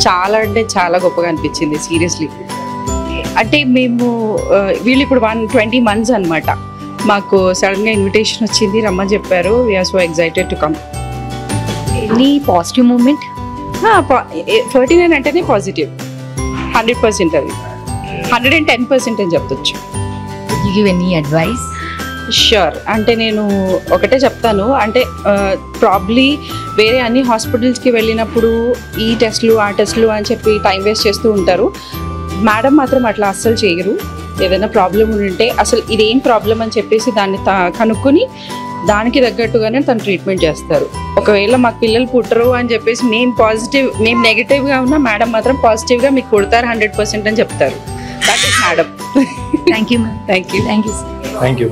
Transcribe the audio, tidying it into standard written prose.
చాలా అంటే చాలా గొప్పగా అనిపించింది సీరియస్లీ. అంటే మేము వీళ్ళు ఇప్పుడు 120 months అనమాట. మాకు సడన్గా ఇన్విటేషన్ వచ్చింది, రమ్మని చెప్పారు. We're so excited to come. Any positive moment? 49 అంటేనే పాజిటివ్, 100% అది, 110% అని చెప్పొచ్చు. You give any advice? Sure. అంటే నేను ఒకటే చెప్తాను, అంటే ప్రాబ్లీ వేరే అన్ని హాస్పిటల్స్కి వెళ్ళినప్పుడు ఈ టెస్ట్లు ఆ టెస్ట్లు అని చెప్పి టైం వేస్ట్ చేస్తూ ఉంటారు. మేడం మాత్రం అట్లా అస్సలు చేయరు. ఏదైనా ప్రాబ్లం ఉంటే అసలు ఇదేం ప్రాబ్లం అని చెప్పేసి దాన్ని కనుక్కొని దానికి తగ్గట్టుగానే తను ట్రీట్మెంట్ చేస్తారు. ఒకవేళ మాకు పిల్లలు పుట్టరు అని చెప్పేసి మేము నెగిటివ్గా ఉన్నా మేడం మాత్రం పాజిటివ్గా మీకు పుడతారు 100% అని చెప్తారు. That is madam. Thank you ma'am. Thank you. Thank you. Thank you.